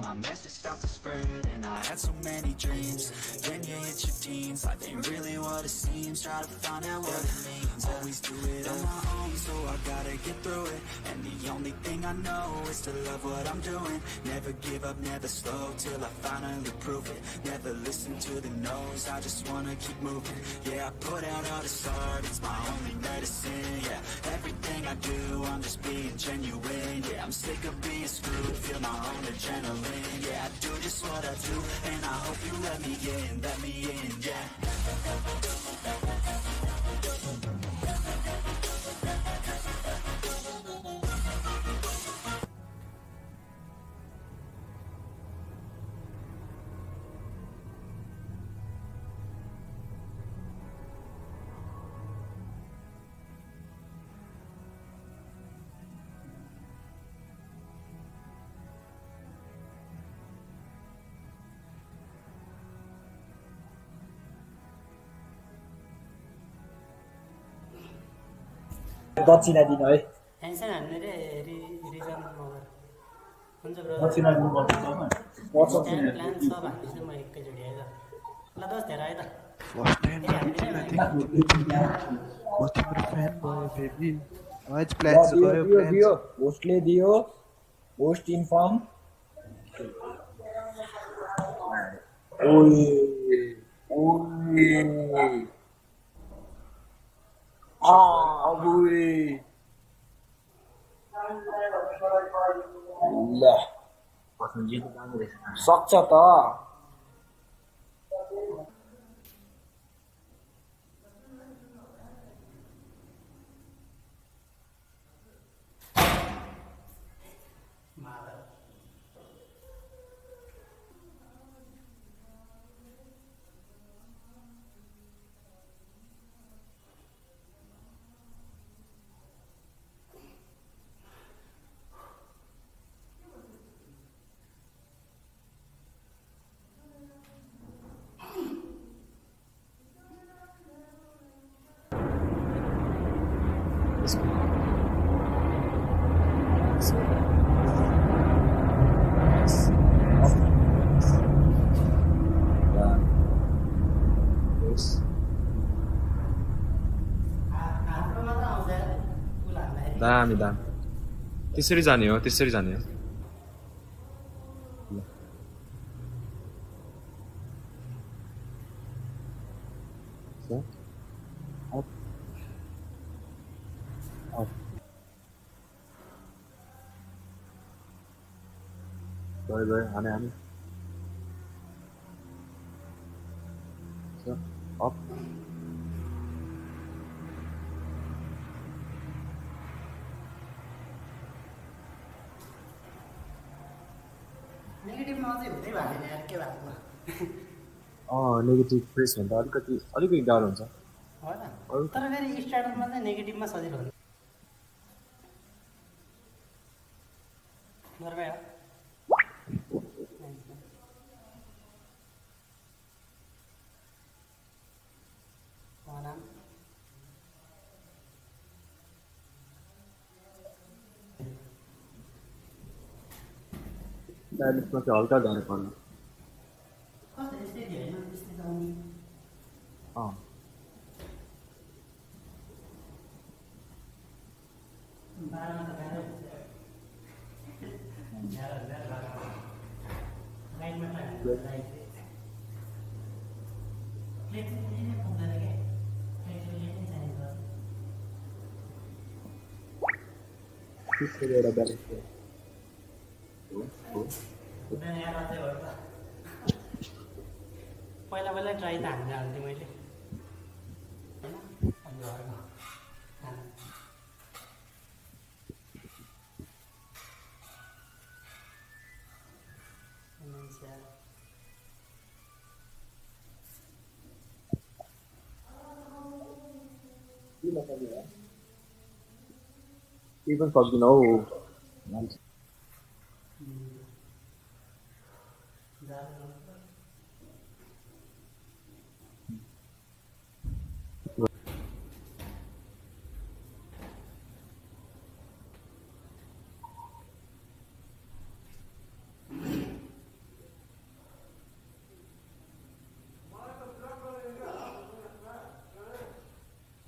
My message starts to spread, and I had so many dreams. Then you hit your teens, life ain't really what it seems. Try to find out what it means. Always do it on my own, so I gotta get through it. And the only thing I know is to love what I'm doing. Never give up, never slow, till I finally prove it. Never listen to the no's, I just wanna keep moving. Yeah, I put out all this art, it's my only medicine. Yeah, everything I do, I'm just being genuine. Yeah, I'm sick of being screwed, feel my own adrenaline. Yeah, I do just what I do, and I hope you let me in, yeah. दक्षिणा दिनु है tension हान्ने रे reason नगर हुन्छ bro दक्षिणा दिनुपर्छ plan छ भन्दैछु म एकैचोटि है त ल दोस्त हेर है त फर्स्ट टाइम म तिम्रो फ्यान भयो बेबी आज प्लान गर्यो दियो होस्टले दियो होस्ट इन्फर्म ओए अबुई ल सक्छ त दामी त्यसरी जाने हो गयो हाने अप नेगेटिभमा चाहिँ हुँदै भएन यार के भएको नेगेटिभ फेस भन्दा अलिकति गाह्रो हुन्छ होइन तर फेरि स्टार्टरमा चाहिँ नेगेटिभमा सजिलो हुन्छ गर्बै हो डायलिसमा चाहिँ हल्का गाह्रो पर्छ एउटा ब्यालेन्स पहिला ट्राई त हान्दै हाल्थेँ मैले होइन केही पनि सक्दिन हौ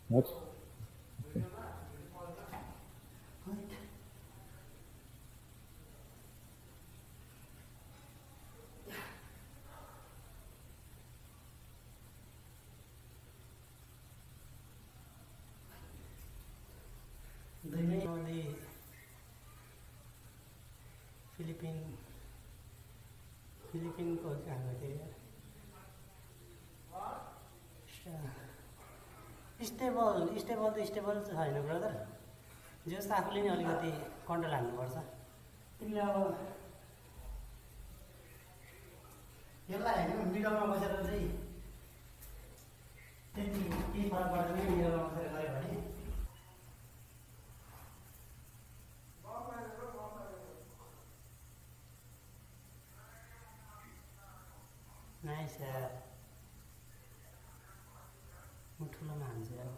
What? फिलिपिनको गएको थिएँ स्टेबल त स्टेबल छैन ब्रदर जस्तो आफूले नै अलिकति कन्ट्रोल हान्नुपर्छ तिमीले अब यसलाई होइन मिडलमा बसेर चाहिँ त्यति केही फरक पर्दैन मिडलमा बसेर गऱ्यो भने नाइस यार म ठुलोमा हान्छु यार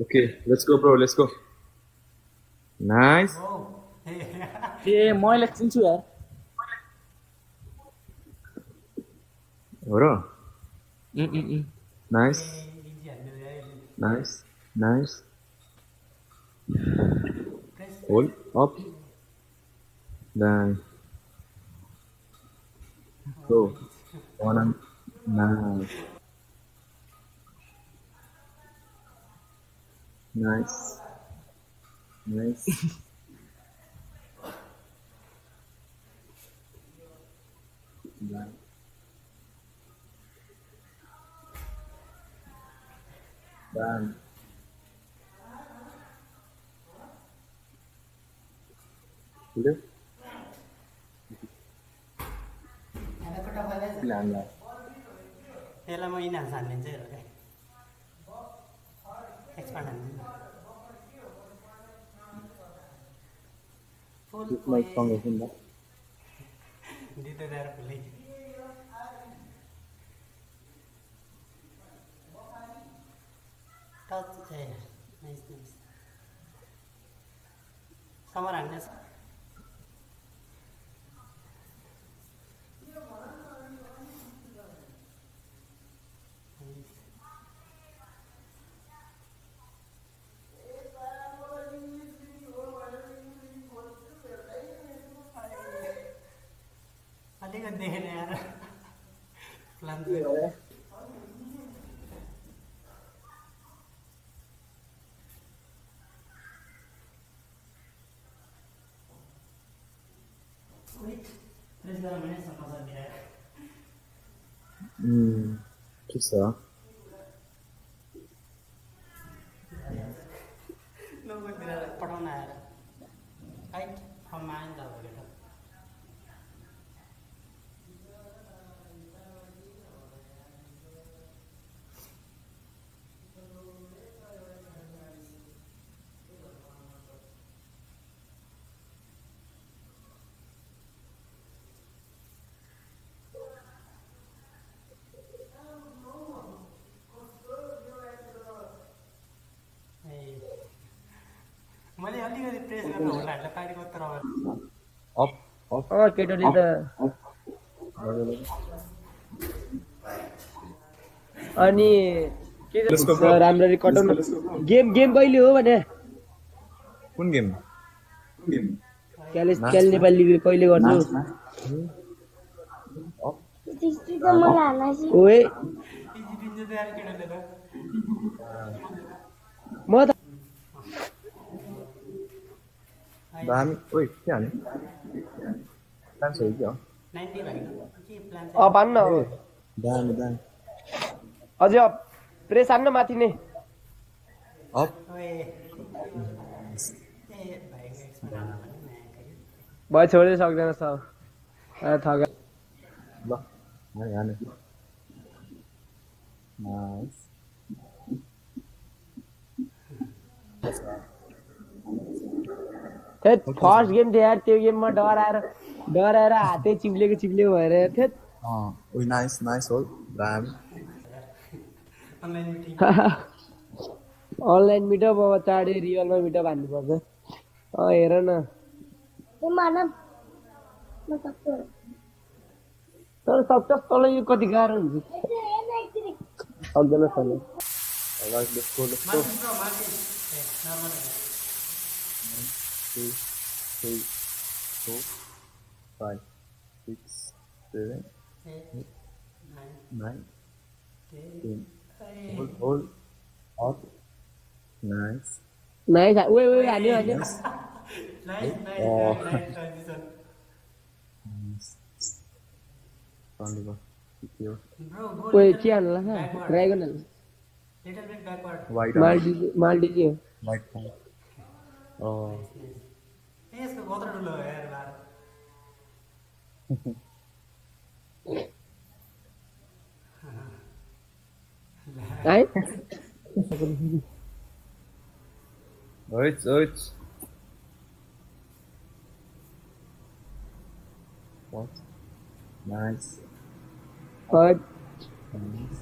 Okay, let's go bro, let's go. Nice. ए मैले चिन्छु यार हो र Nice. Nice. Nice. Hold up. Then go. One and nice. Nice. Nice. Done. Udah? Bilang lah. यसलाई म यिनीहरू हानिदिन्छु हेर क्या एक्सपर्ट हानिदिनु फुल दिँदै गएर फुलै touch a nice nice summer हान्ने अलिकति देखेन यार प्लान ठिक छ पठाउन आएर राइट फर्ममा आयो नि त अब मैले अलिकति प्रेस गर्न होला हैन पारीको तर अप अप केटोले त अनि के राम्ररी कटाउन गेम कहिले हो भने कुन गेम क्याल नेपाली लिग कहिले गर्नु ओए म त दामी ओइ के हाल्ने प्लान छ कि हो 90 भाइ के प्लान छ भन्न हो दामी दामी अझै प्रेस हान्न माथि नै अप ओए ए भाइ एक्सपर्ट भयो छोड्दै सक्दैन सब थगा ल हाने हाने नाइस थेट फर्स्ट गेम थियो यार त्यो गेममा डराएर हातै चिप्लेको भएर थेट ओइ नाइस होल राम अनलाइन मिटिङ अनलाइन मिटअप अब चाँडै रियलमा मिटअप हान्नुपर्छ हेर न तर सक्छ तँलाई यो कति गाह्रो हुन्छ सक्दैन सल्लाह Alright, let's go. 1, 2, 3, 4, 5, 6, 7, 8, 9, 10. Hold. Up. Nice. Nice. Wait, हान्यो nice transition Only one. Here. Bro go Wait, के हान्ला ड्रागन हान्ला लिटल बिट ब्याकवर्ड White. माल डिजी हो White. Oh. यसको कत्रो ठुलो हो यार बार है Wait. What? Nice. और Nice.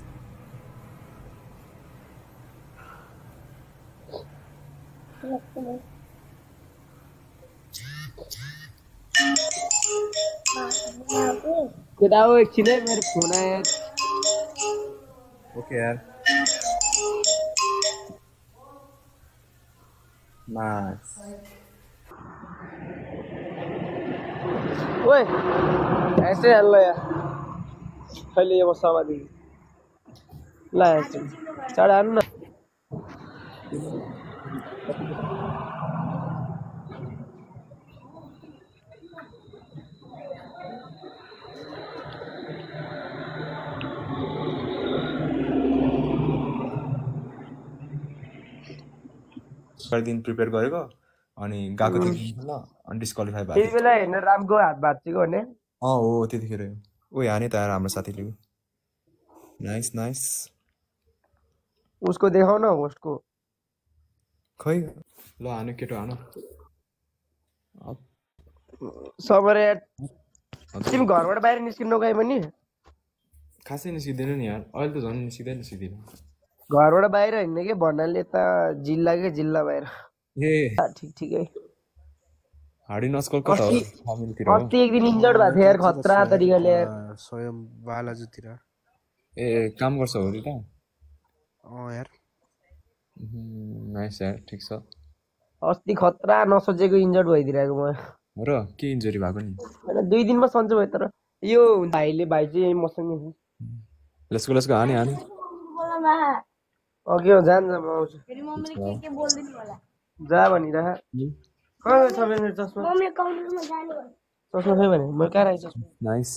केटा हो एकछिन है मेरो फोन आयो Okay, यार. Nice. ओए ऐसे हाल यार अहिले यो समाधि ल चाँडै हान्नु न दिन प्रिपेयर गरेको अनि गएको थियो ल अनि डिस्क्वालिफाई त्यति भयो बेला हेर्न रामको हात भाँचिएको भने हो त्यतिखेर ओइ हाने त यार हाम्रो साथीले नाइस उसको देखाउ न होस्टको खै ल हाने केटो हान समर यार तिमी घरबाट बाहिर निस्किनु गए पनि खासै निस्किँदैन नि यार अहिले त झन् निस्किँदैन घरबाट बाहिर हिँड्ने के भन्नाले त जिल्ला बाहिर ए ठिकै हाडी नस्कल कता हो फामिलतिर हो अस्ति एक दिन इन्जर्ड भएको थियो यार खतरा तरिकाले यार स्वयं बालाजुतिर ए काम गर्छ हो त यार नाइस यार ठिक छ अस्ति खतरा नसोचेको इन्जर्ड भइदिरहेको म र के इन्जरी भएको नि हैन 2 दिनमा सन्चो भयो तर यो भाइ चाहिँ मसँग लेट्स गो हाने अघि हो जान म आउँछु फेरि मम्मीले के बोल्दिनु होला जा भनिरह कहाँ छ मेरो चस्मा मम्मी काउन्टरमा जाने चस्मा खै भने म कहाँ राखेँ चस्मा नाइस